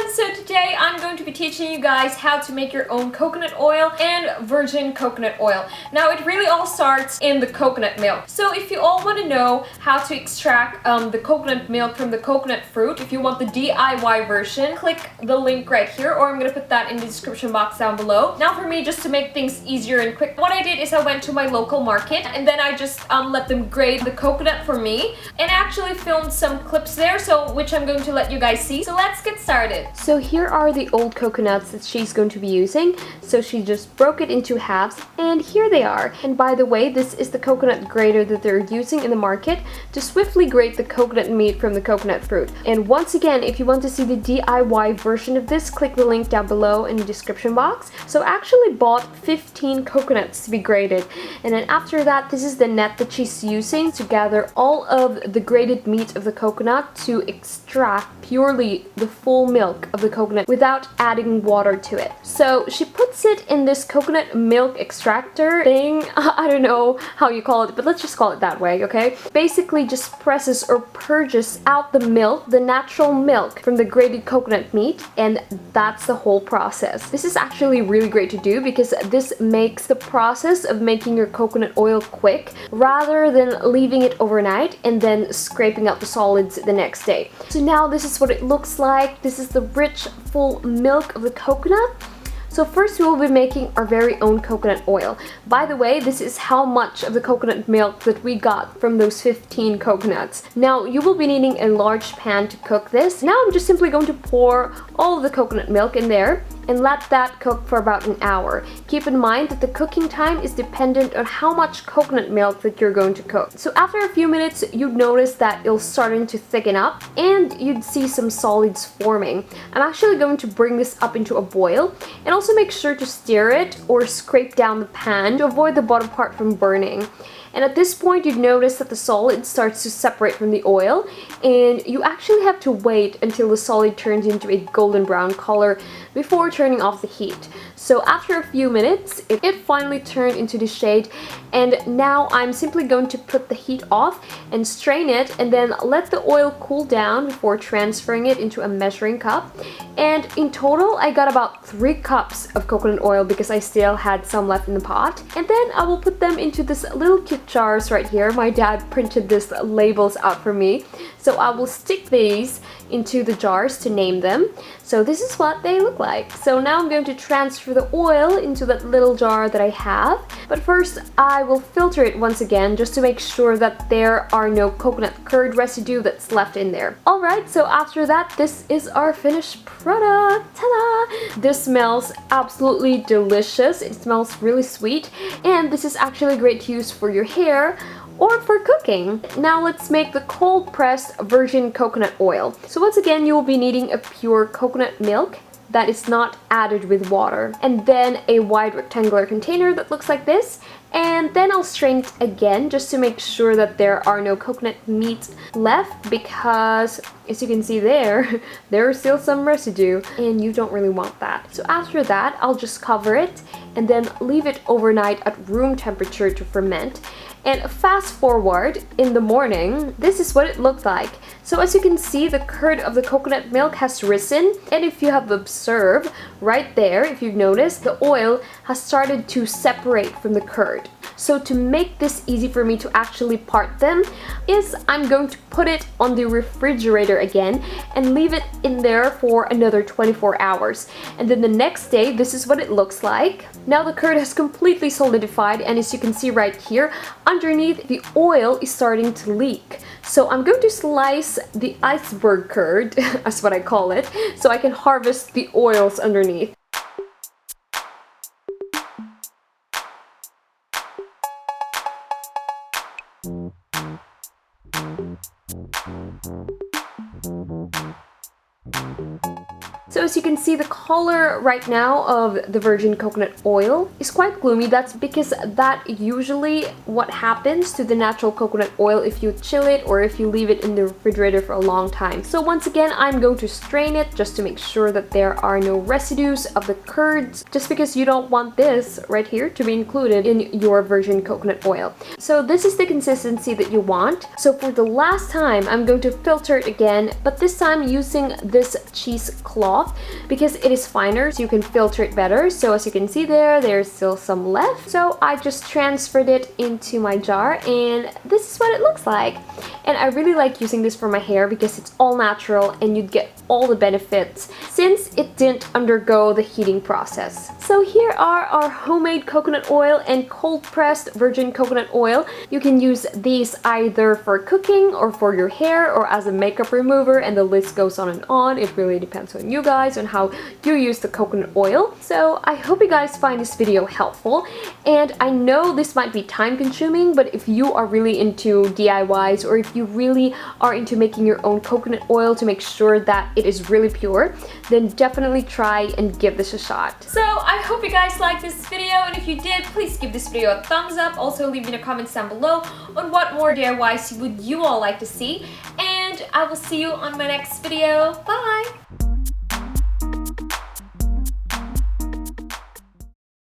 everyone, so today I'm going to be teaching you guys how to make your own coconut oil and virgin coconut oil. Now it really all starts in the coconut milk. So if you all want to know how to extract the coconut milk from the coconut fruit, if you want the DIY version, click the link right here, or I'm going to put that in the description box down below. Now for me, just to make things easier and quick, what I did is I went to my local market and then I just let them grade the coconut for me, and actually filmed some clips there, so which I'm going to let you guys see. So let's get started. So here are the old coconuts that she's going to be using. So she just broke it into halves and here they are. And by the way, this is the coconut grater that they're using in the market to swiftly grate the coconut meat from the coconut fruit. And once again, if you want to see the DIY version of this, click the link down below in the description box. So I actually bought 15 coconuts to be grated, and then after that, this is the net that she's using to gather all of the grated meat of the coconut to extract purely the full milk of the coconut without adding water to it. So she puts it in this coconut milk extractor thing. I don't know how you call it, but let's just call it that way, okay? Basically just presses or purges out the milk, the natural milk from the grated coconut meat, and that's the whole process. This is actually really great to do because this makes the process of making your coconut oil quick rather than leaving it overnight and then scraping out the solids the next day. So now this is what it looks like. This is the rich, full milk of the coconut. So first we will be making our very own coconut oil. By the way, this is how much of the coconut milk that we got from those 15 coconuts. Now you will be needing a large pan to cook this. Now I'm just simply going to pour all of the coconut milk in there and let that cook for about an hour. Keep in mind that the cooking time is dependent on how much coconut milk that you're going to cook. So after a few minutes, you'd notice that it's starting to thicken up and you'd see some solids forming. I'm actually going to bring this up into a boil, and also make sure to stir it or scrape down the pan to avoid the bottom part from burning. And at this point, you'd notice that the solid starts to separate from the oil, and you actually have to wait until the solid turns into a golden brown color before turning off the heat. So after a few minutes, it finally turned into the shade, and now I'm simply going to put the heat off and strain it, and then let the oil cool down before transferring it into a measuring cup. And in total, I got about 3 cups of coconut oil because I still had some left in the pot. And then I will put them into this little cute jars right here. My dad printed these labels out for me. So I will stick these into the jars to name them. So this is what they look like. So now I'm going to transfer the oil into that little jar that I have. But first, I will filter it once again just to make sure that there are no coconut curd residue that's left in there. Alright, so after that, this is our finished product. Ta-da! This smells absolutely delicious. It smells really sweet, and this is actually great to use for your hair or for cooking. Now let's make the cold pressed virgin coconut oil. So once again, you will be needing a pure coconut milk that is not added with water, and then a wide rectangular container that looks like this. And then I'll strain it again just to make sure that there are no coconut meat left, because as you can see there, there's still some residue and you don't really want that. So after that, I'll just cover it and then leave it overnight at room temperature to ferment. And fast forward in the morning, this is what it looked like. So as you can see, the curd of the coconut milk has risen, and if you have observed right there, if you've noticed, the oil has started to separate from the curd. So to make this easy for me to actually part them, is I'm going to put it on the refrigerator again and leave it in there for another 24 hours. And then the next day, this is what it looks like. Now the curd has completely solidified, and as you can see right here, underneath the oil is starting to leak. So I'm going to slice the iceberg curd, that's what I call it, so I can harvest the oils underneath. So as you can see, the color right now of the virgin coconut oil is quite gloomy. That's because that usually what happens to the natural coconut oil if you chill it or if you leave it in the refrigerator for a long time. So once again, I'm going to strain it just to make sure that there are no residues of the curds, just because you don't want this right here to be included in your virgin coconut oil. So this is the consistency that you want. So for the last time, I'm going to filter it again, but this time using this cheesecloth. off because it is finer, so you can filter it better. So as you can see there's still some left. So I just transferred it into my jar, and this is what it looks like. And I really like using this for my hair because it's all natural and you'd get all the benefits since it didn't undergo the heating process. So here are our homemade coconut oil and cold pressed virgin coconut oil. You can use these either for cooking or for your hair or as a makeup remover, and the list goes on and on. It really depends on you guys on how you use the coconut oil. So I hope you guys find this video helpful, and I know this might be time consuming, but if you are really into DIYs or if you really are into making your own coconut oil to make sure that it is really pure, then definitely try and give this a shot. So I hope you guys liked this video, and if you did, please give this video a thumbs up. Also leave me in the comments down below on what more DIYs would you all like to see, and I will see you on my next video. Bye!